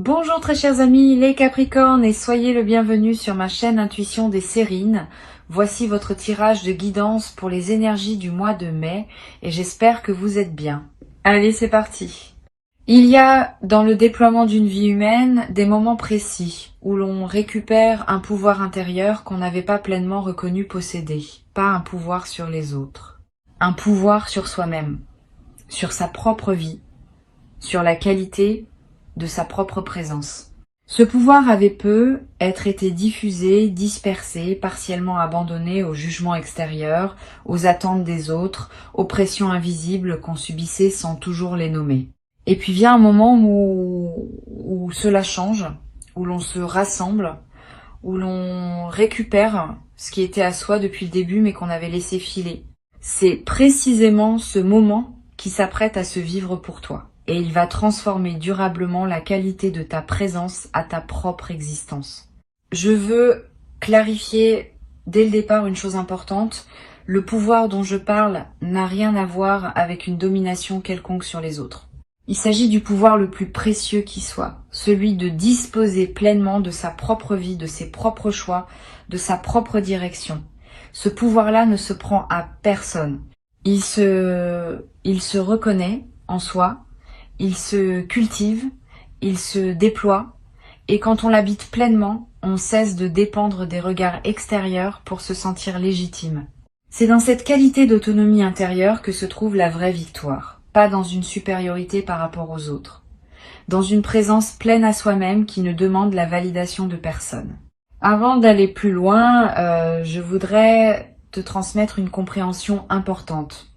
Bonjour très chers amis, les Capricornes, et soyez le bienvenu sur ma chaîne Intuition des Sérines. Voici votre tirage de guidance pour les énergies du mois de mai et j'espère que vous êtes bien. Allez, c'est parti. Il y a dans le déploiement d'une vie humaine des moments précis où l'on récupère un pouvoir intérieur qu'on n'avait pas pleinement reconnu posséder, pas un pouvoir sur les autres, un pouvoir sur soi-même, sur sa propre vie, sur la qualité de sa propre présence. Ce pouvoir avait peu être été diffusé, dispersé, partiellement abandonné au jugement extérieur, aux attentes des autres, aux pressions invisibles qu'on subissait sans toujours les nommer. Et puis vient un moment où cela change, où l'on se rassemble, où l'on récupère ce qui était à soi depuis le début mais qu'on avait laissé filer. C'est précisément ce moment qui s'apprête à se vivre pour toi. Et il va transformer durablement la qualité de ta présence à ta propre existence. Je veux clarifier dès le départ une chose importante. Le pouvoir dont je parle n'a rien à voir avec une domination quelconque sur les autres. Il s'agit du pouvoir le plus précieux qui soit, celui de disposer pleinement de sa propre vie, de ses propres choix, de sa propre direction. Ce pouvoir-là ne se prend à personne. Il se reconnaît en soi. Il se cultive, il se déploie, et quand on l'habite pleinement, on cesse de dépendre des regards extérieurs pour se sentir légitime. C'est dans cette qualité d'autonomie intérieure que se trouve la vraie victoire, pas dans une supériorité par rapport aux autres, dans une présence pleine à soi-même qui ne demande la validation de personne. Avant d'aller plus loin, je voudrais te transmettre une compréhension importante.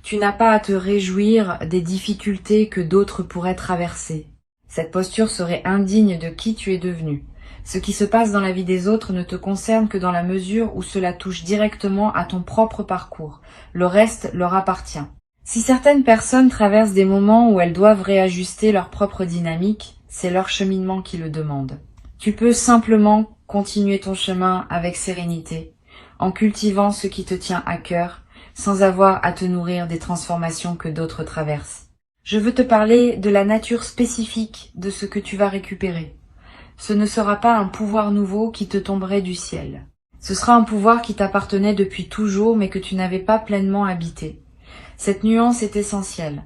Tu n'as pas à te réjouir des difficultés que d'autres pourraient traverser. Cette posture serait indigne de qui tu es devenu. Ce qui se passe dans la vie des autres ne te concerne que dans la mesure où cela touche directement à ton propre parcours. Le reste leur appartient. Si certaines personnes traversent des moments où elles doivent réajuster leur propre dynamique, c'est leur cheminement qui le demande. Tu peux simplement continuer ton chemin avec sérénité, en cultivant ce qui te tient à cœur, sans avoir à te nourrir des transformations que d'autres traversent. Je veux te parler de la nature spécifique de ce que tu vas récupérer. Ce ne sera pas un pouvoir nouveau qui te tomberait du ciel. Ce sera un pouvoir qui t'appartenait depuis toujours mais que tu n'avais pas pleinement habité. Cette nuance est essentielle.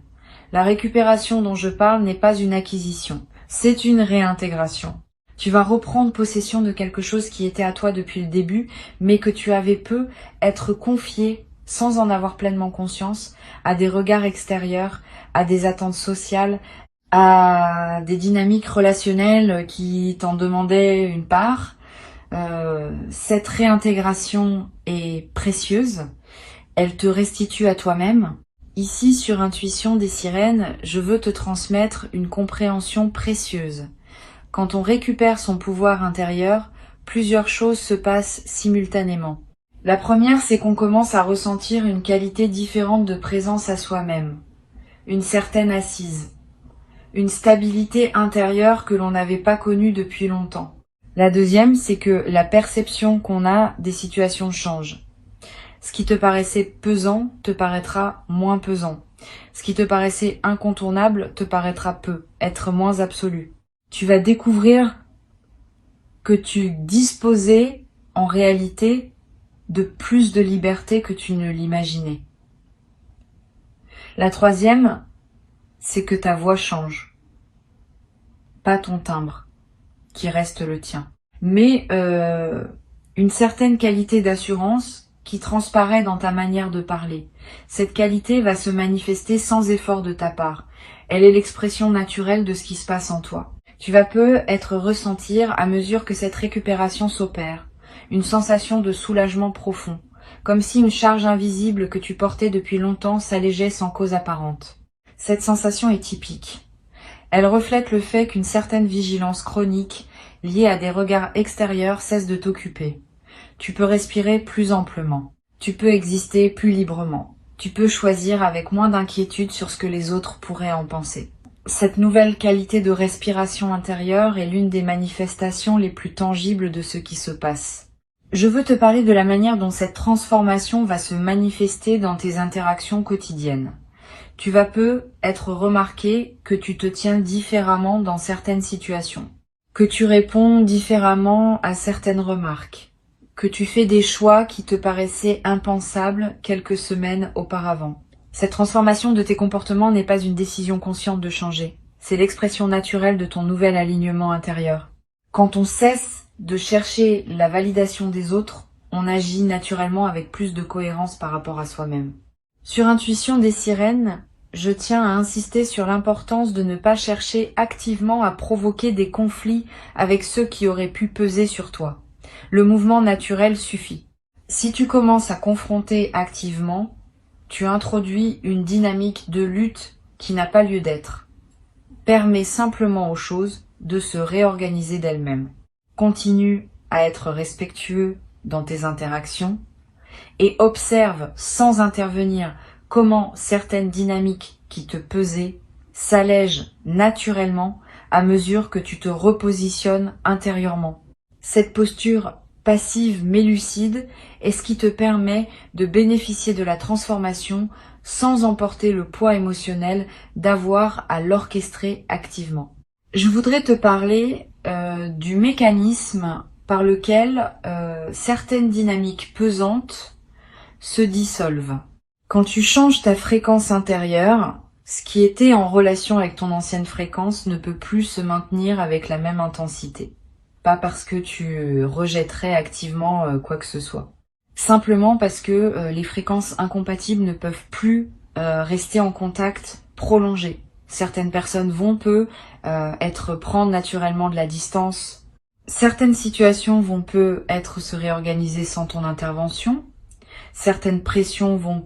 La récupération dont je parle n'est pas une acquisition, c'est une réintégration. Tu vas reprendre possession de quelque chose qui était à toi depuis le début, mais que tu avais peu être confié sans en avoir pleinement conscience, à des regards extérieurs, à des attentes sociales, à des dynamiques relationnelles qui t'en demandaient une part. Cette réintégration est précieuse, elle te restitue à toi-même. Ici, sur Intuition des Sirènes, je veux te transmettre une compréhension précieuse. Quand on récupère son pouvoir intérieur, plusieurs choses se passent simultanément. La première, c'est qu'on commence à ressentir une qualité différente de présence à soi-même, une certaine assise, une stabilité intérieure que l'on n'avait pas connue depuis longtemps. La deuxième, c'est que la perception qu'on a des situations change. Ce qui te paraissait pesant te paraîtra moins pesant. Ce qui te paraissait incontournable te paraîtra peu, être moins absolu. Tu vas découvrir que tu disposais en réalité de plus de liberté que tu ne l'imaginais. La troisième, c'est que ta voix change. Pas ton timbre, qui reste le tien. Mais une certaine qualité d'assurance qui transparaît dans ta manière de parler. Cette qualité va se manifester sans effort de ta part. Elle est l'expression naturelle de ce qui se passe en toi. Tu vas peut-être ressentir à mesure que cette récupération s'opère une sensation de soulagement profond, comme si une charge invisible que tu portais depuis longtemps s'allégeait sans cause apparente. Cette sensation est typique. Elle reflète le fait qu'une certaine vigilance chronique liée à des regards extérieurs cesse de t'occuper. Tu peux respirer plus amplement. Tu peux exister plus librement. Tu peux choisir avec moins d'inquiétude sur ce que les autres pourraient en penser. Cette nouvelle qualité de respiration intérieure est l'une des manifestations les plus tangibles de ce qui se passe. Je veux te parler de la manière dont cette transformation va se manifester dans tes interactions quotidiennes. Tu vas peu être remarqué que tu te tiens différemment dans certaines situations, que tu réponds différemment à certaines remarques, que tu fais des choix qui te paraissaient impensables quelques semaines auparavant. Cette transformation de tes comportements n'est pas une décision consciente de changer, c'est l'expression naturelle de ton nouvel alignement intérieur. Quand on cesse de chercher la validation des autres, on agit naturellement avec plus de cohérence par rapport à soi-même. Sur Intuition des sirènes, je tiens à insister sur l'importance de ne pas chercher activement à provoquer des conflits avec ceux qui auraient pu peser sur toi. Le mouvement naturel suffit. Si tu commences à confronter activement, tu introduis une dynamique de lutte qui n'a pas lieu d'être. Permets simplement aux choses de se réorganiser d'elles-mêmes. Continue à être respectueux dans tes interactions et observe sans intervenir comment certaines dynamiques qui te pesaient s'allègent naturellement à mesure que tu te repositionnes intérieurement. Cette posture passive mais lucide est ce qui te permet de bénéficier de la transformation sans emporter le poids émotionnel d'avoir à l'orchestrer activement. Je voudrais te parler du mécanisme par lequel certaines dynamiques pesantes se dissolvent. Quand tu changes ta fréquence intérieure, ce qui était en relation avec ton ancienne fréquence ne peut plus se maintenir avec la même intensité. Pas parce que tu rejetterais activement quoi que ce soit. Simplement parce que les fréquences incompatibles ne peuvent plus rester en contact prolongé. Certaines personnes vont prendre naturellement de la distance. Certaines situations vont se réorganiser sans ton intervention. Certaines pressions vont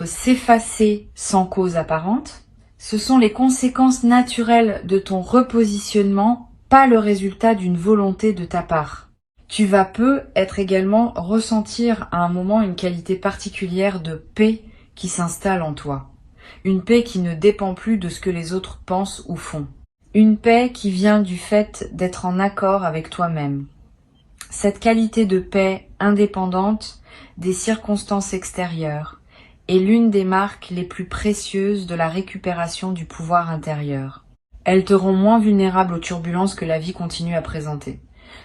s'effacer sans cause apparente. Ce sont les conséquences naturelles de ton repositionnement, pas le résultat d'une volonté de ta part. Tu vas être également ressentir à un moment une qualité particulière de paix qui s'installe en toi. Une paix qui ne dépend plus de ce que les autres pensent ou font. Une paix qui vient du fait d'être en accord avec toi-même. Cette qualité de paix indépendante des circonstances extérieures est l'une des marques les plus précieuses de la récupération du pouvoir intérieur. Elle te rend moins vulnérable aux turbulences que la vie continue à présenter.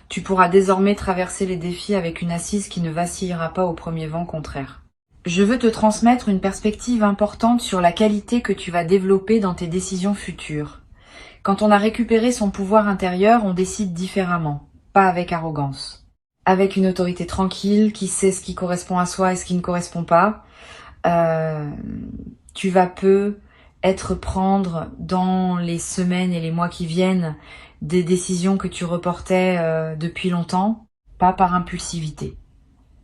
Tu pourras désormais traverser les défis avec une assise qui ne vacillera pas au premier vent contraire. Je veux te transmettre une perspective importante sur la qualité que tu vas développer dans tes décisions futures. Quand on a récupéré son pouvoir intérieur, on décide différemment, pas avec arrogance. Avec une autorité tranquille, qui sait ce qui correspond à soi et ce qui ne correspond pas, tu vas prendre dans les semaines et les mois qui viennent des décisions que tu reportais depuis longtemps, pas par impulsivité,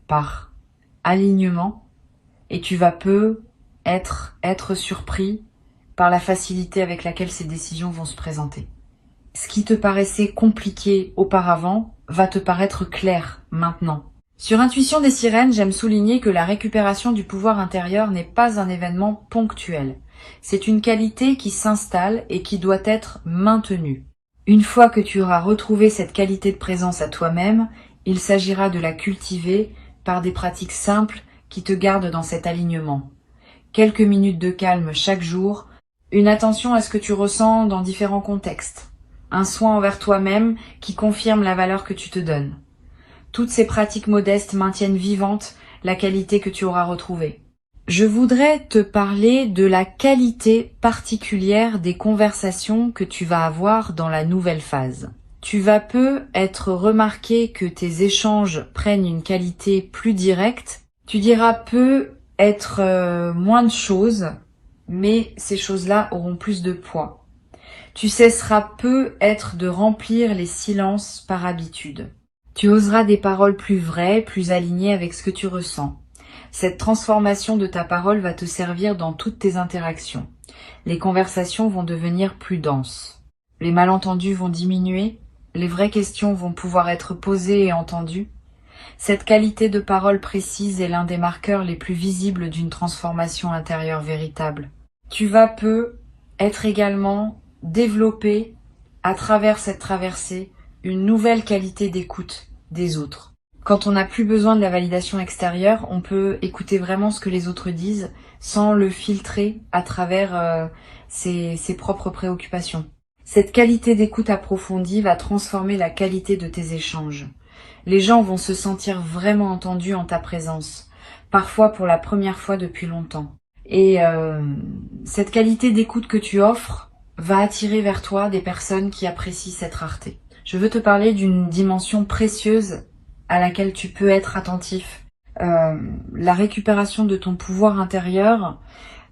par alignement, et tu vas être surpris par la facilité avec laquelle ces décisions vont se présenter. Ce qui te paraissait compliqué auparavant va te paraître clair maintenant. Sur Intuition des sirènes, j'aime souligner que la récupération du pouvoir intérieur n'est pas un événement ponctuel. C'est une qualité qui s'installe et qui doit être maintenue. Une fois que tu auras retrouvé cette qualité de présence à toi-même, il s'agira de la cultiver par des pratiques simples qui te gardent dans cet alignement. Quelques minutes de calme chaque jour, une attention à ce que tu ressens dans différents contextes, un soin envers toi-même qui confirme la valeur que tu te donnes. Toutes ces pratiques modestes maintiennent vivante la qualité que tu auras retrouvée. Je voudrais te parler de la qualité particulière des conversations que tu vas avoir dans la nouvelle phase. Tu vas être remarqué que tes échanges prennent une qualité plus directe. Tu diras moins de choses, mais ces choses-là auront plus de poids. Tu cesseras de remplir les silences par habitude. Tu oseras des paroles plus vraies, plus alignées avec ce que tu ressens. Cette transformation de ta parole va te servir dans toutes tes interactions. Les conversations vont devenir plus denses. Les malentendus vont diminuer. Les vraies questions vont pouvoir être posées et entendues. Cette qualité de parole précise est l'un des marqueurs les plus visibles d'une transformation intérieure véritable. Tu vas être également développé à travers cette traversée une nouvelle qualité d'écoute des autres. Quand on n'a plus besoin de la validation extérieure, on peut écouter vraiment ce que les autres disent sans le filtrer à travers ses propres préoccupations. Cette qualité d'écoute approfondie va transformer la qualité de tes échanges. Les gens vont se sentir vraiment entendus en ta présence, parfois pour la première fois depuis longtemps. Et cette qualité d'écoute que tu offres va attirer vers toi des personnes qui apprécient cette rareté. Je veux te parler d'une dimension précieuse à laquelle tu peux être attentif. La récupération de ton pouvoir intérieur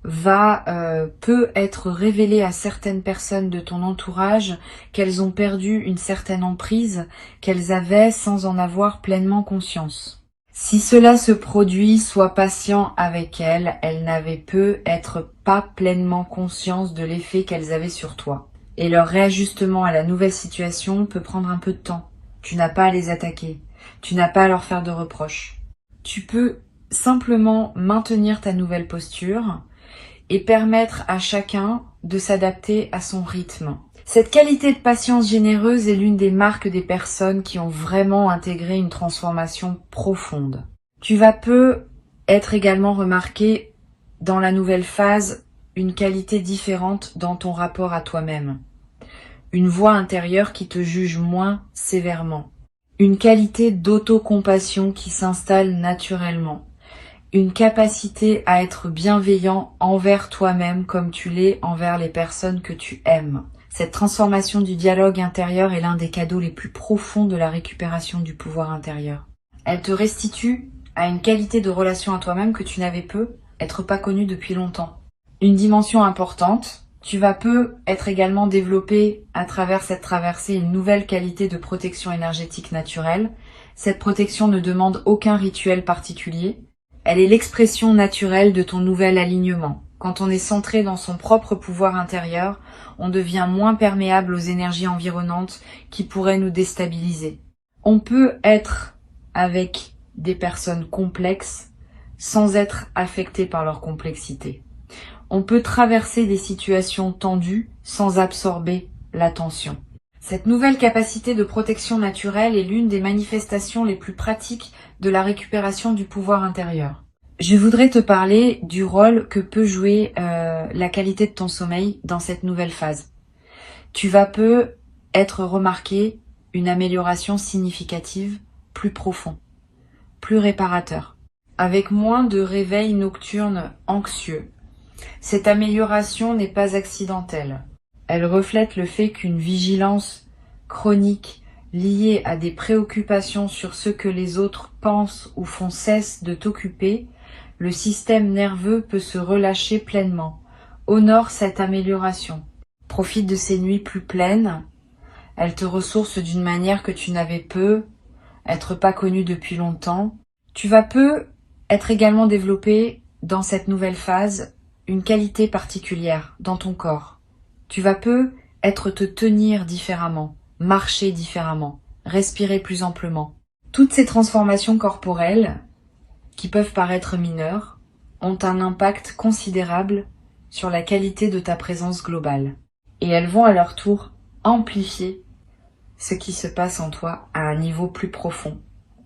peut être révélée à certaines personnes de ton entourage qu'elles ont perdu une certaine emprise qu'elles avaient sans en avoir pleinement conscience. Si cela se produit, sois patient avec elles, elles n'avaient peut-être pas pleinement conscience de l'effet qu'elles avaient sur toi. Et leur réajustement à la nouvelle situation peut prendre un peu de temps. Tu n'as pas à les attaquer. Tu n'as pas à leur faire de reproches. Tu peux simplement maintenir ta nouvelle posture et permettre à chacun de s'adapter à son rythme. Cette qualité de patience généreuse est l'une des marques des personnes qui ont vraiment intégré une transformation profonde. Tu vas peu être également remarqué dans la nouvelle phase une qualité différente dans ton rapport à toi-même. Une voix intérieure qui te juge moins sévèrement. Une qualité d'autocompassion qui s'installe naturellement. Une capacité à être bienveillant envers toi-même comme tu l'es envers les personnes que tu aimes. Cette transformation du dialogue intérieur est l'un des cadeaux les plus profonds de la récupération du pouvoir intérieur. Elle te restitue à une qualité de relation à toi-même que tu n'avais peu être pas connue depuis longtemps. Une dimension importante, tu vas peu être également développé à travers cette traversée une nouvelle qualité de protection énergétique naturelle. Cette protection ne demande aucun rituel particulier. Elle est l'expression naturelle de ton nouvel alignement. Quand on est centré dans son propre pouvoir intérieur, on devient moins perméable aux énergies environnantes qui pourraient nous déstabiliser. On peut être avec des personnes complexes sans être affecté par leur complexité. On peut traverser des situations tendues sans absorber la tension. Cette nouvelle capacité de protection naturelle est l'une des manifestations les plus pratiques de la récupération du pouvoir intérieur. Je voudrais te parler du rôle que peut jouer la qualité de ton sommeil dans cette nouvelle phase. Tu vas peu être remarqué une amélioration significative, plus profond, plus réparateur, avec moins de réveils nocturnes anxieux. Cette amélioration n'est pas accidentelle. Elle reflète le fait qu'une vigilance chronique liée à des préoccupations sur ce que les autres pensent ou font cesse de t'occuper, le système nerveux peut se relâcher pleinement. Honore cette amélioration. Profite de ces nuits plus pleines. Elles te ressourcent d'une manière que tu n'avais peu, être pas connu depuis longtemps. Tu vas peu être également développé dans cette nouvelle phase une qualité particulière dans ton corps. Tu vas peu être te tenir différemment, marcher différemment, respirer plus amplement. Toutes ces transformations corporelles, qui peuvent paraître mineures, ont un impact considérable sur la qualité de ta présence globale. Et elles vont à leur tour amplifier ce qui se passe en toi à un niveau plus profond,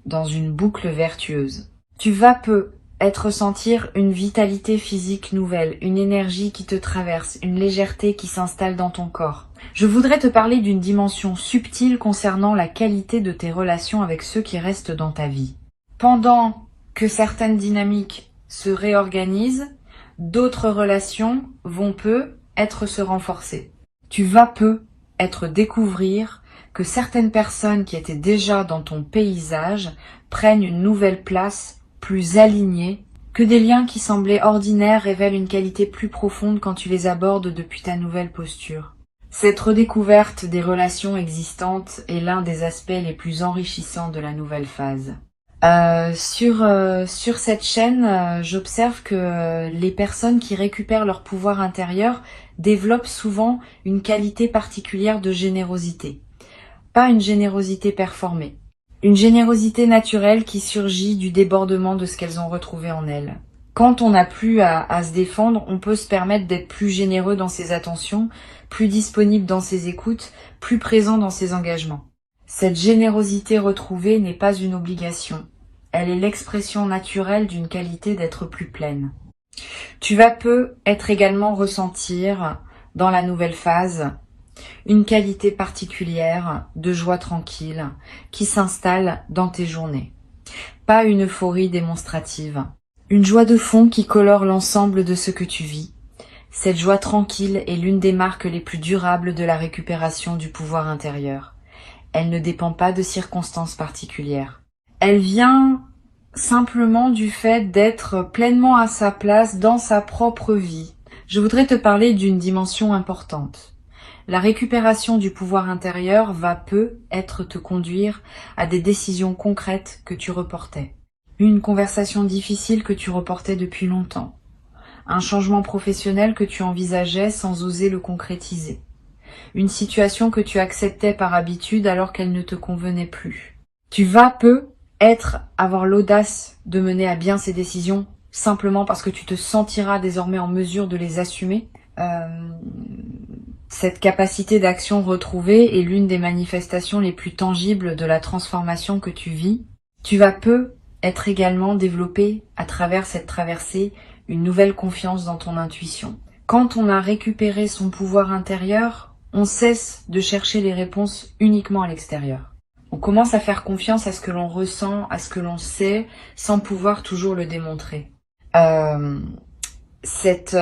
dans une boucle vertueuse. Tu vas peu ressentir une vitalité physique nouvelle, une énergie qui te traverse, une légèreté qui s'installe dans ton corps. Je voudrais te parler d'une dimension subtile concernant la qualité de tes relations avec ceux qui restent dans ta vie. Pendant que certaines dynamiques se réorganisent, d'autres relations vont peu se renforcer. Tu vas peu découvrir que certaines personnes qui étaient déjà dans ton paysage prennent une nouvelle place plus alignée, que des liens qui semblaient ordinaires révèlent une qualité plus profonde quand tu les abordes depuis ta nouvelle posture. Cette redécouverte des relations existantes est l'un des aspects les plus enrichissants de la nouvelle phase. Sur cette chaîne, j'observe que les personnes qui récupèrent leur pouvoir intérieur développent souvent une qualité particulière de générosité. Pas une générosité performée. Une générosité naturelle qui surgit du débordement de ce qu'elles ont retrouvé en elles. Quand on n'a plus à se défendre, on peut se permettre d'être plus généreux dans ses attentions, plus disponible dans ses écoutes, plus présent dans ses engagements. Cette générosité retrouvée n'est pas une obligation. Elle est l'expression naturelle d'une qualité d'être plus pleine. Tu vas être également ressentir, dans la nouvelle phase, une qualité particulière de joie tranquille qui s'installe dans tes journées. Pas une euphorie démonstrative. Une joie de fond qui colore l'ensemble de ce que tu vis. Cette joie tranquille est l'une des marques les plus durables de la récupération du pouvoir intérieur. Elle ne dépend pas de circonstances particulières. Elle vient simplement du fait d'être pleinement à sa place dans sa propre vie. Je voudrais te parler d'une dimension importante. La récupération du pouvoir intérieur va peut-être te conduire à des décisions concrètes que tu reportais. Une conversation difficile que tu reportais depuis longtemps. Un changement professionnel que tu envisageais sans oser le concrétiser. Une situation que tu acceptais par habitude alors qu'elle ne te convenait plus. Tu vas avoir l'audace de mener à bien ces décisions simplement parce que tu te sentiras désormais en mesure de les assumer. Cette capacité d'action retrouvée est l'une des manifestations les plus tangibles de la transformation que tu vis. Tu vas être également développé à travers cette traversée une nouvelle confiance dans ton intuition. Quand on a récupéré son pouvoir intérieur, on cesse de chercher les réponses uniquement à l'extérieur. On commence à faire confiance à ce que l'on ressent, à ce que l'on sait, sans pouvoir toujours le démontrer. Cette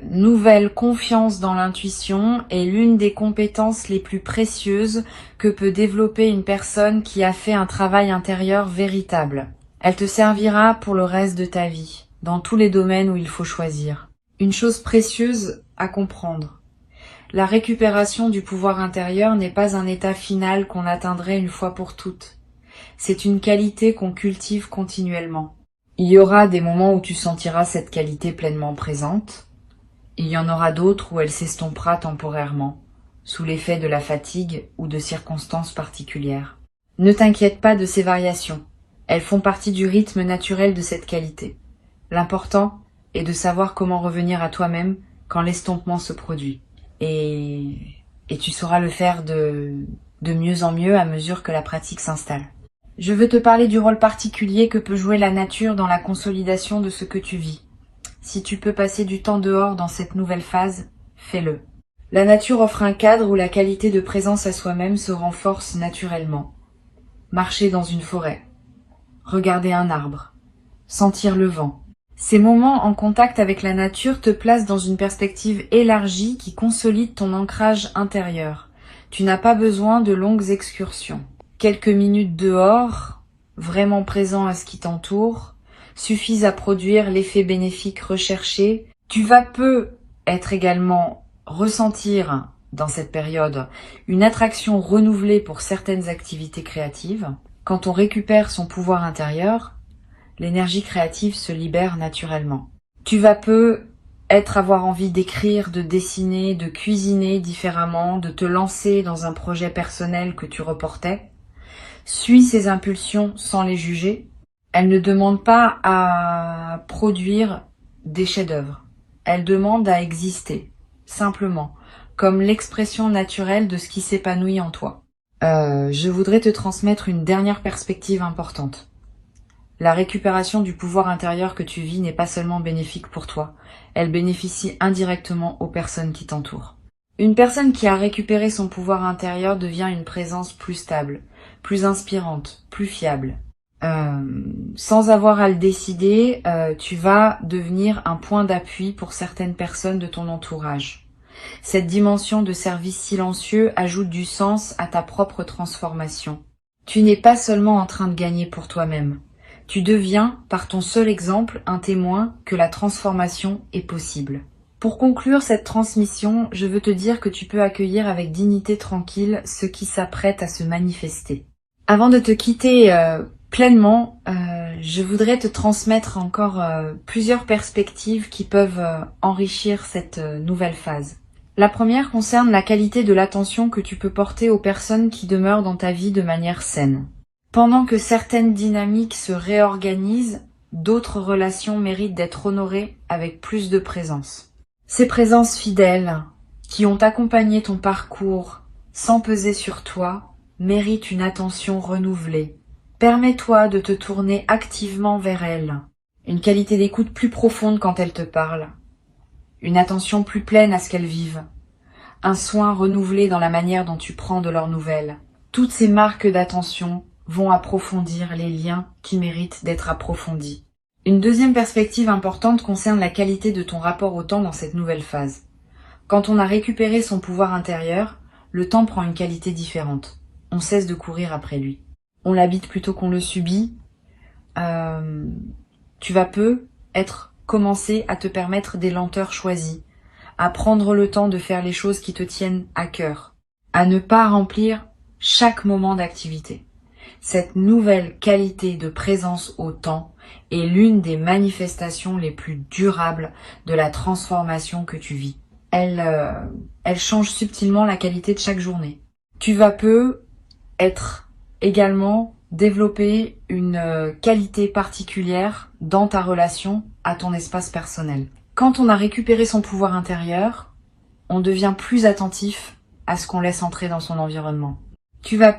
nouvelle confiance dans l'intuition est l'une des compétences les plus précieuses que peut développer une personne qui a fait un travail intérieur véritable. Elle te servira pour le reste de ta vie, dans tous les domaines où il faut choisir. Une chose précieuse à comprendre. La récupération du pouvoir intérieur n'est pas un état final qu'on atteindrait une fois pour toutes. C'est une qualité qu'on cultive continuellement. Il y aura des moments où tu sentiras cette qualité pleinement présente. Il y en aura d'autres où elle s'estompera temporairement, sous l'effet de la fatigue ou de circonstances particulières. Ne t'inquiète pas de ces variations. Elles font partie du rythme naturel de cette qualité. L'important est de savoir comment revenir à toi-même quand l'estompement se produit. Et tu sauras le faire de mieux en mieux à mesure que la pratique s'installe. Je veux te parler du rôle particulier que peut jouer la nature dans la consolidation de ce que tu vis. Si tu peux passer du temps dehors dans cette nouvelle phase, fais-le. La nature offre un cadre où la qualité de présence à soi-même se renforce naturellement. Marcher dans une forêt, regarder un arbre, sentir le vent. Ces moments en contact avec la nature te placent dans une perspective élargie qui consolide ton ancrage intérieur. Tu n'as pas besoin de longues excursions. Quelques minutes dehors, vraiment présent à ce qui t'entoure, suffisent à produire l'effet bénéfique recherché. Tu vas être également ressentir dans cette période une attraction renouvelée pour certaines activités créatives. Quand on récupère son pouvoir intérieur, l'énergie créative se libère naturellement. Tu vas avoir envie d'écrire, de dessiner, de cuisiner différemment, de te lancer dans un projet personnel que tu reportais. Suis ces impulsions sans les juger. Elles ne demandent pas à produire des chefs-d'œuvre. Elles demandent à exister, simplement, comme l'expression naturelle de ce qui s'épanouit en toi. Je voudrais te transmettre une dernière perspective importante. La récupération du pouvoir intérieur que tu vis n'est pas seulement bénéfique pour toi, elle bénéficie indirectement aux personnes qui t'entourent. Une personne qui a récupéré son pouvoir intérieur devient une présence plus stable, plus inspirante, plus fiable. Sans avoir à le décider, tu vas devenir un point d'appui pour certaines personnes de ton entourage. Cette dimension de service silencieux ajoute du sens à ta propre transformation. Tu n'es pas seulement en train de gagner pour toi-même. Tu deviens, par ton seul exemple, un témoin que la transformation est possible. Pour conclure cette transmission, je veux te dire que tu peux accueillir avec dignité tranquille ce qui s'apprête à se manifester. Avant de te quitter pleinement, je voudrais te transmettre encore plusieurs perspectives qui peuvent enrichir cette nouvelle phase. La première concerne la qualité de l'attention que tu peux porter aux personnes qui demeurent dans ta vie de manière saine. Pendant que certaines dynamiques se réorganisent, d'autres relations méritent d'être honorées avec plus de présence. Ces présences fidèles, qui ont accompagné ton parcours sans peser sur toi, mérite une attention renouvelée. Permets-toi de te tourner activement vers elle. Une qualité d'écoute plus profonde quand elle te parle. Une attention plus pleine à ce qu'elles vivent. Un soin renouvelé dans la manière dont tu prends de leurs nouvelles. Toutes ces marques d'attention vont approfondir les liens qui méritent d'être approfondis. Une deuxième perspective importante concerne la qualité de ton rapport au temps dans cette nouvelle phase. Quand on a récupéré son pouvoir intérieur, le temps prend une qualité différente. On cesse de courir après lui. On l'habite plutôt qu'on le subit. Tu vas commencer à te permettre des lenteurs choisies, à prendre le temps de faire les choses qui te tiennent à cœur, à ne pas remplir chaque moment d'activité. Cette nouvelle qualité de présence au temps est l'une des manifestations les plus durables de la transformation que tu vis. Elle change subtilement la qualité de chaque journée. Tu vas être également développer une qualité particulière dans ta relation à ton espace personnel. Quand on a récupéré son pouvoir intérieur, on devient plus attentif à ce qu'on laisse entrer dans son environnement. Tu vas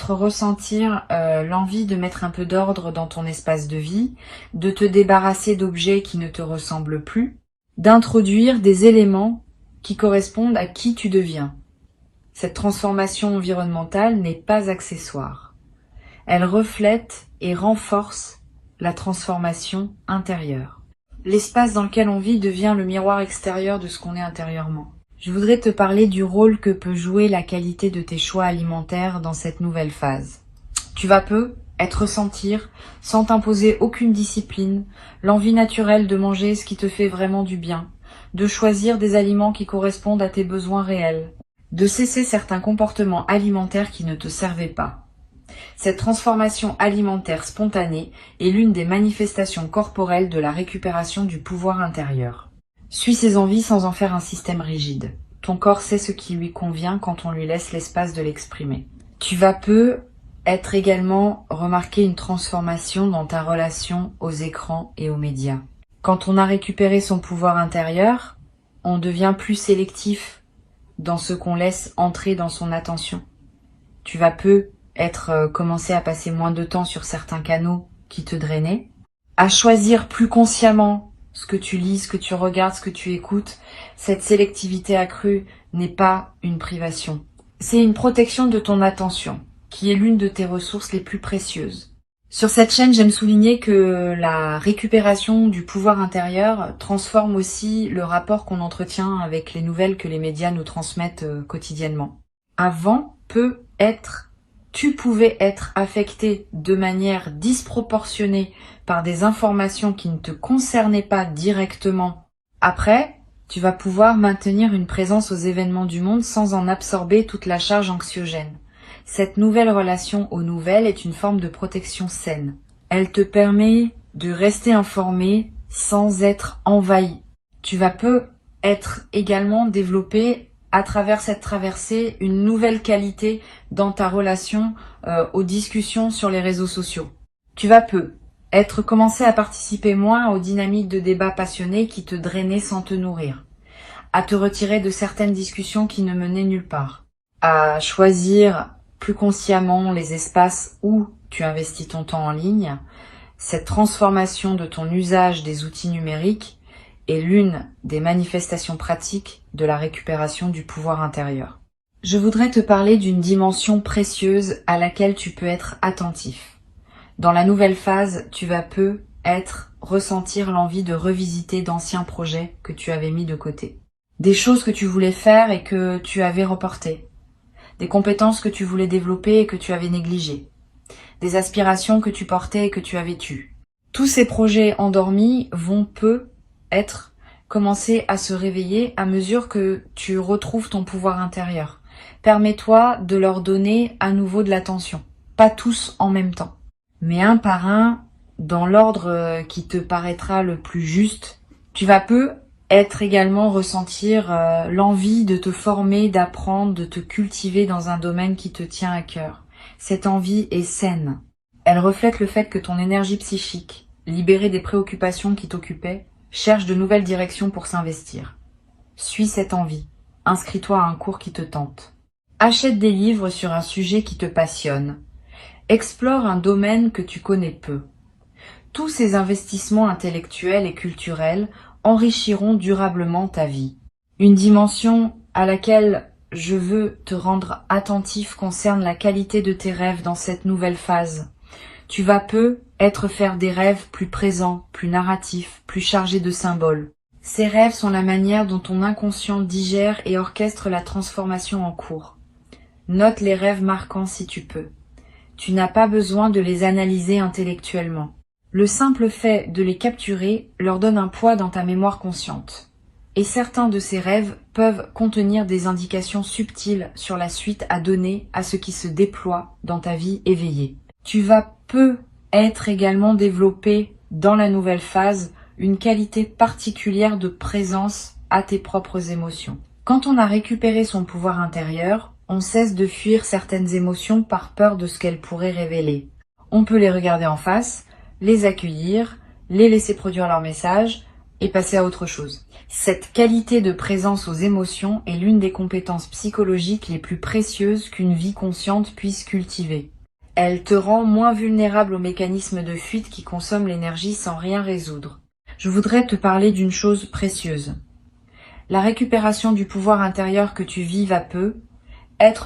ressentir l'envie de mettre un peu d'ordre dans ton espace de vie, de te débarrasser d'objets qui ne te ressemblent plus, d'introduire des éléments qui correspondent à qui tu deviens. Cette transformation environnementale n'est pas accessoire. Elle reflète et renforce la transformation intérieure. L'espace dans lequel on vit devient le miroir extérieur de ce qu'on est intérieurement. Je voudrais te parler du rôle que peut jouer la qualité de tes choix alimentaires dans cette nouvelle phase. Tu vas ressentir, sans t'imposer aucune discipline, l'envie naturelle de manger ce qui te fait vraiment du bien, de choisir des aliments qui correspondent à tes besoins réels, de cesser certains comportements alimentaires qui ne te servaient pas. Cette transformation alimentaire spontanée est l'une des manifestations corporelles de la récupération du pouvoir intérieur. Suis ses envies sans en faire un système rigide. Ton corps sait ce qui lui convient quand on lui laisse l'espace de l'exprimer. Tu vas être également remarquer une transformation dans ta relation aux écrans et aux médias. Quand on a récupéré son pouvoir intérieur, on devient plus sélectif dans ce qu'on laisse entrer dans son attention. Tu vas commencer à passer moins de temps sur certains canaux qui te drainaient, à choisir plus consciemment ce que tu lis, ce que tu regardes, ce que tu écoutes. Cette sélectivité accrue n'est pas une privation. C'est une protection de ton attention, qui est l'une de tes ressources les plus précieuses. Sur cette chaîne, j'aime souligner que la récupération du pouvoir intérieur transforme aussi le rapport qu'on entretient avec les nouvelles que les médias nous transmettent quotidiennement. Avant, tu pouvais être affecté de manière disproportionnée par des informations qui ne te concernaient pas directement. Après, tu vas pouvoir maintenir une présence aux événements du monde sans en absorber toute la charge anxiogène. Cette nouvelle relation aux nouvelles est une forme de protection saine. Elle te permet de rester informé sans être envahi. Tu vas être également développé à travers cette traversée une nouvelle qualité dans ta relation aux discussions sur les réseaux sociaux. Tu vas commencer à participer moins aux dynamiques de débats passionnés qui te drainaient sans te nourrir, à te retirer de certaines discussions qui ne menaient nulle part, à choisir plus consciemment les espaces où tu investis ton temps en ligne. Cette transformation de ton usage des outils numériques est l'une des manifestations pratiques de la récupération du pouvoir intérieur. Je voudrais te parler d'une dimension précieuse à laquelle tu peux être attentif. Dans la nouvelle phase, tu vas ressentir l'envie de revisiter d'anciens projets que tu avais mis de côté. Des choses que tu voulais faire et que tu avais reportées. Des compétences que tu voulais développer et que tu avais négligées. Des aspirations que tu portais et que tu avais tues. Tous ces projets endormis vont commencer à se réveiller à mesure que tu retrouves ton pouvoir intérieur. Permets-toi de leur donner à nouveau de l'attention. Pas tous en même temps, mais un par un, dans l'ordre qui te paraîtra le plus juste. Tu vas également ressentir l'envie de te former, d'apprendre, de te cultiver dans un domaine qui te tient à cœur. Cette envie est saine. Elle reflète le fait que ton énergie psychique, libérée des préoccupations qui t'occupaient, cherche de nouvelles directions pour s'investir. Suis cette envie. Inscris-toi à un cours qui te tente. Achète des livres sur un sujet qui te passionne. Explore un domaine que tu connais peu. Tous ces investissements intellectuels et culturels enrichiront durablement ta vie. Une dimension à laquelle je veux te rendre attentif concerne la qualité de tes rêves dans cette nouvelle phase. Tu vas peu faire des rêves plus présents, plus narratifs, plus chargés de symboles. Ces rêves sont la manière dont ton inconscient digère et orchestre la transformation en cours. Note les rêves marquants si tu peux. Tu n'as pas besoin de les analyser intellectuellement. Le simple fait de les capturer leur donne un poids dans ta mémoire consciente. Et certains de ces rêves peuvent contenir des indications subtiles sur la suite à donner à ce qui se déploie dans ta vie éveillée. Tu vas peu être également développé dans la nouvelle phase une qualité particulière de présence à tes propres émotions. Quand on a récupéré son pouvoir intérieur, on cesse de fuir certaines émotions par peur de ce qu'elles pourraient révéler. On peut les regarder en face, les accueillir, les laisser produire leur message et passer à autre chose. Cette qualité de présence aux émotions est l'une des compétences psychologiques les plus précieuses qu'une vie consciente puisse cultiver. Elle te rend moins vulnérable aux mécanismes de fuite qui consomment l'énergie sans rien résoudre. Je voudrais te parler d'une chose précieuse. La récupération du pouvoir intérieur que tu vis va peu,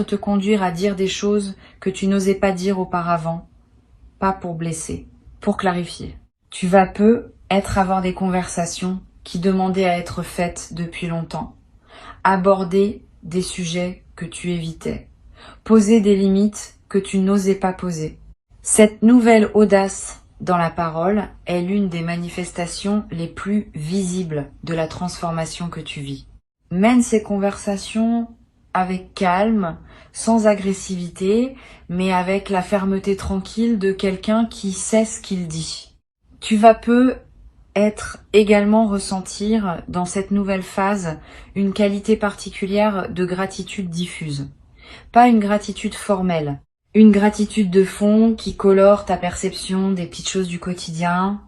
te conduire à dire des choses que tu n'osais pas dire auparavant, pas pour blesser, pour clarifier. Tu vas peu avoir des conversations qui demandaient à être faites depuis longtemps, aborder des sujets que tu évitais, poser des limites que tu n'osais pas poser. Cette nouvelle audace dans la parole est l'une des manifestations les plus visibles de la transformation que tu vis. Mène ces conversations avec calme, sans agressivité, mais avec la fermeté tranquille de quelqu'un qui sait ce qu'il dit. Tu vas peu également ressentir dans cette nouvelle phase une qualité particulière de gratitude diffuse. Pas une gratitude formelle, une gratitude de fond qui colore ta perception des petites choses du quotidien.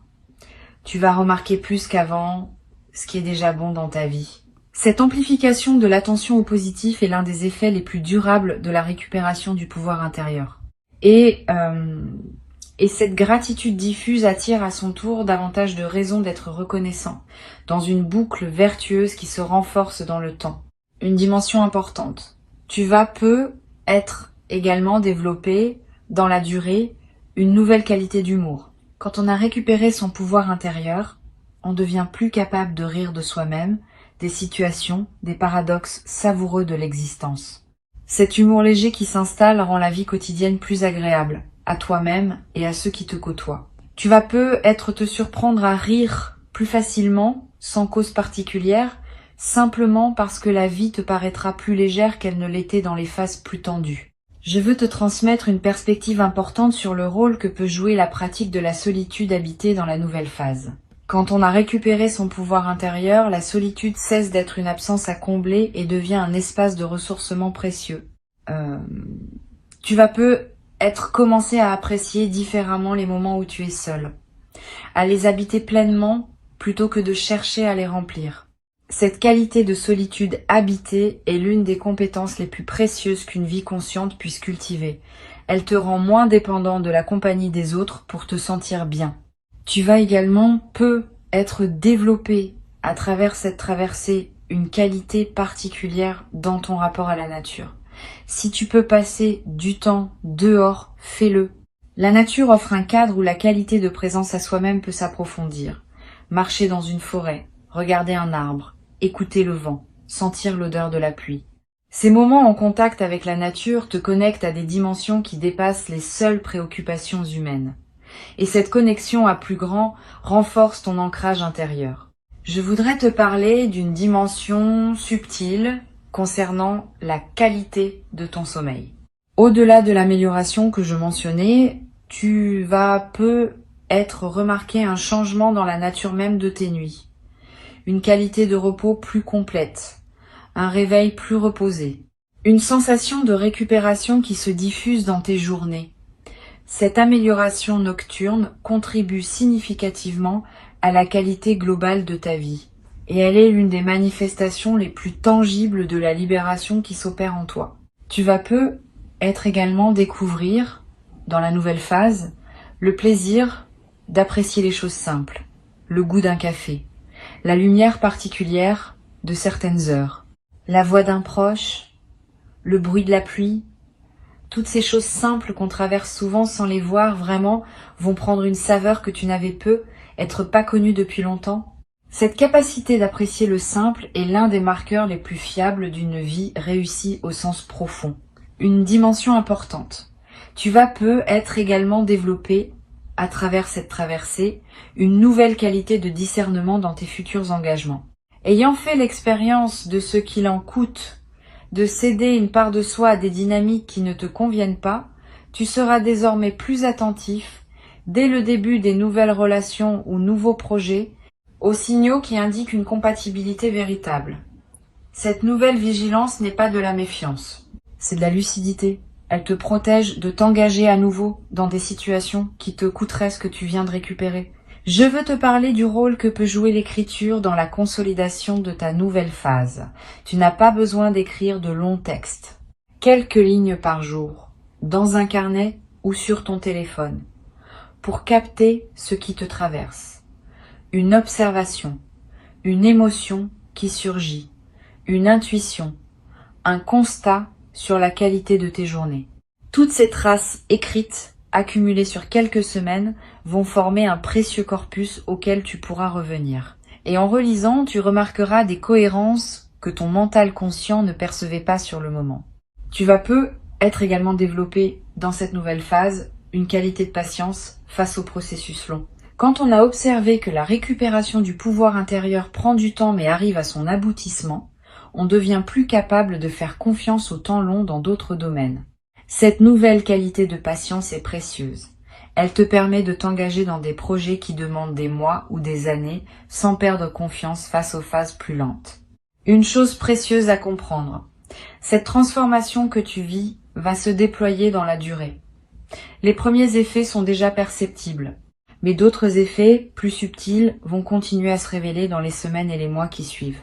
Tu vas remarquer plus qu'avant ce qui est déjà bon dans ta vie. Cette amplification de l'attention au positif est l'un des effets les plus durables de la récupération du pouvoir intérieur. Et cette gratitude diffuse attire à son tour davantage de raisons d'être reconnaissant, dans une boucle vertueuse qui se renforce dans le temps. Une dimension importante. Tu vas peu également développer, dans la durée, une nouvelle qualité d'humour. Quand on a récupéré son pouvoir intérieur, on devient plus capable de rire de soi-même, des situations, des paradoxes savoureux de l'existence. Cet humour léger qui s'installe rend la vie quotidienne plus agréable, à toi-même et à ceux qui te côtoient. Tu vas peu te surprendre à rire plus facilement, sans cause particulière, simplement parce que la vie te paraîtra plus légère qu'elle ne l'était dans les phases plus tendues. Je veux te transmettre une perspective importante sur le rôle que peut jouer la pratique de la solitude habitée dans la nouvelle phase. Quand on a récupéré son pouvoir intérieur, la solitude cesse d'être une absence à combler et devient un espace de ressourcement précieux. Tu vas peu commencer à apprécier différemment les moments où tu es seul, à les habiter pleinement plutôt que de chercher à les remplir. Cette qualité de solitude habitée est l'une des compétences les plus précieuses qu'une vie consciente puisse cultiver. Elle te rend moins dépendant de la compagnie des autres pour te sentir bien. Tu vas également peu être développé à travers cette traversée une qualité particulière dans ton rapport à la nature. Si tu peux passer du temps dehors, fais-le. La nature offre un cadre où la qualité de présence à soi-même peut s'approfondir. Marcher dans une forêt, regarder un arbre, écouter le vent, sentir l'odeur de la pluie. Ces moments en contact avec la nature te connectent à des dimensions qui dépassent les seules préoccupations humaines. Et cette connexion à plus grand renforce ton ancrage intérieur. Je voudrais te parler d'une dimension subtile concernant la qualité de ton sommeil. Au-delà de l'amélioration que je mentionnais, tu vas peu remarqué un changement dans la nature même de tes nuits. Une qualité de repos plus complète, un réveil plus reposé, une sensation de récupération qui se diffuse dans tes journées. Cette amélioration nocturne contribue significativement à la qualité globale de ta vie, et elle est l'une des manifestations les plus tangibles de la libération qui s'opère en toi. Tu vas peu être également découvrir, dans la nouvelle phase, le plaisir d'apprécier les choses simples, le goût d'un café, la lumière particulière de certaines heures, la voix d'un proche, le bruit de la pluie. Toutes ces choses simples qu'on traverse souvent sans les voir vraiment vont prendre une saveur que tu n'avais peu, être pas connue depuis longtemps. Cette capacité d'apprécier le simple est l'un des marqueurs les plus fiables d'une vie réussie au sens profond. Une dimension importante. Tu vas peu être également développé, à travers cette traversée, une nouvelle qualité de discernement dans tes futurs engagements. Ayant fait l'expérience de ce qu'il en coûte de céder une part de soi à des dynamiques qui ne te conviennent pas, tu seras désormais plus attentif, dès le début des nouvelles relations ou nouveaux projets, aux signaux qui indiquent une compatibilité véritable. Cette nouvelle vigilance n'est pas de la méfiance, c'est de la lucidité. Elle te protège de t'engager à nouveau dans des situations qui te coûteraient ce que tu viens de récupérer. Je veux te parler du rôle que peut jouer l'écriture dans la consolidation de ta nouvelle phase. Tu n'as pas besoin d'écrire de longs textes. Quelques lignes par jour, dans un carnet ou sur ton téléphone, pour capter ce qui te traverse. Une observation, une émotion qui surgit, une intuition, un constat sur la qualité de tes journées. Toutes ces traces écrites, accumulées sur quelques semaines, vont former un précieux corpus auquel tu pourras revenir. Et en relisant, tu remarqueras des cohérences que ton mental conscient ne percevait pas sur le moment. Tu vas peu être également développé dans cette nouvelle phase une qualité de patience face au processus long. Quand on a observé que la récupération du pouvoir intérieur prend du temps mais arrive à son aboutissement, on devient plus capable de faire confiance au temps long dans d'autres domaines. Cette nouvelle qualité de patience est précieuse. Elle te permet de t'engager dans des projets qui demandent des mois ou des années sans perdre confiance face aux phases plus lentes. Une chose précieuse à comprendre. Cette transformation que tu vis va se déployer dans la durée. Les premiers effets sont déjà perceptibles, mais d'autres effets, plus subtils, vont continuer à se révéler dans les semaines et les mois qui suivent.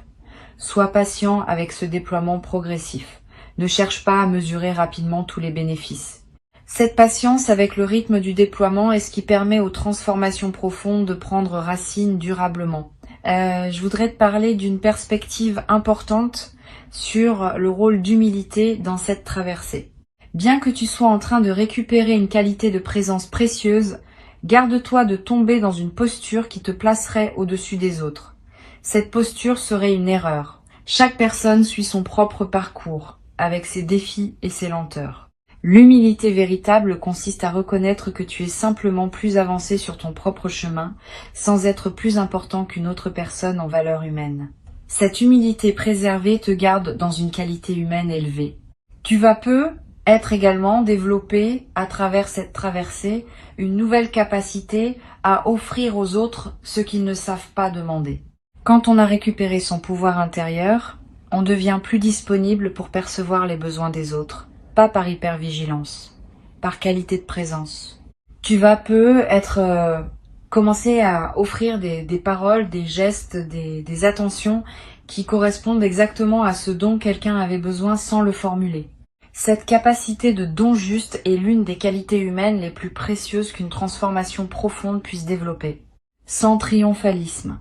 Sois patient avec ce déploiement progressif. Ne cherche pas à mesurer rapidement tous les bénéfices. Cette patience avec le rythme du déploiement est ce qui permet aux transformations profondes de prendre racine durablement. Je voudrais te parler d'une perspective importante sur le rôle d'humilité dans cette traversée. Bien que tu sois en train de récupérer une qualité de présence précieuse, garde-toi de tomber dans une posture qui te placerait au-dessus des autres. Cette posture serait une erreur. Chaque personne suit son propre parcours, avec ses défis et ses lenteurs. L'humilité véritable consiste à reconnaître que tu es simplement plus avancé sur ton propre chemin, sans être plus important qu'une autre personne en valeur humaine. Cette humilité préservée te garde dans une qualité humaine élevée. Tu vas peu être également développé, à travers cette traversée, une nouvelle capacité à offrir aux autres ce qu'ils ne savent pas demander. Quand on a récupéré son pouvoir intérieur, on devient plus disponible pour percevoir les besoins des autres, pas par hypervigilance, par qualité de présence. Tu vas peu être commencer à offrir des paroles, des gestes, des attentions qui correspondent exactement à ce dont quelqu'un avait besoin sans le formuler. Cette capacité de don juste est l'une des qualités humaines les plus précieuses qu'une transformation profonde puisse développer. Sans triomphalisme,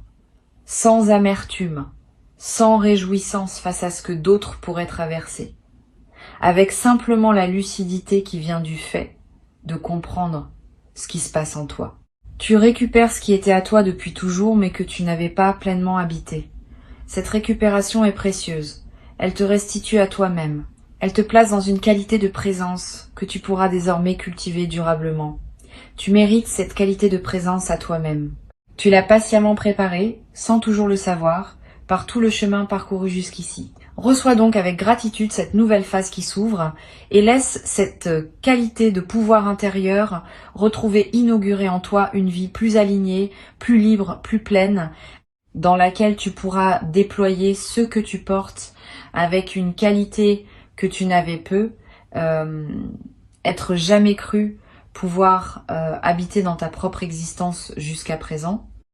sans amertume, sans réjouissance face à ce que d'autres pourraient traverser, avec simplement la lucidité qui vient du fait de comprendre ce qui se passe en toi. Tu récupères ce qui était à toi depuis toujours mais que tu n'avais pas pleinement habité. Cette récupération est précieuse, elle te restitue à toi-même. Elle te place dans une qualité de présence que tu pourras désormais cultiver durablement. Tu mérites cette qualité de présence à toi-même. Tu l'as patiemment préparée, sans toujours le savoir, par tout le chemin parcouru jusqu'ici. Reçois donc avec gratitude cette nouvelle phase qui s'ouvre et laisse cette qualité de pouvoir intérieur retrouver inaugurer en toi une vie plus alignée, plus libre, plus pleine, dans laquelle tu pourras déployer ce que tu portes avec une qualité que tu n'avais peu, être jamais cru pouvoir habiter dans ta propre existence jusqu'à présent.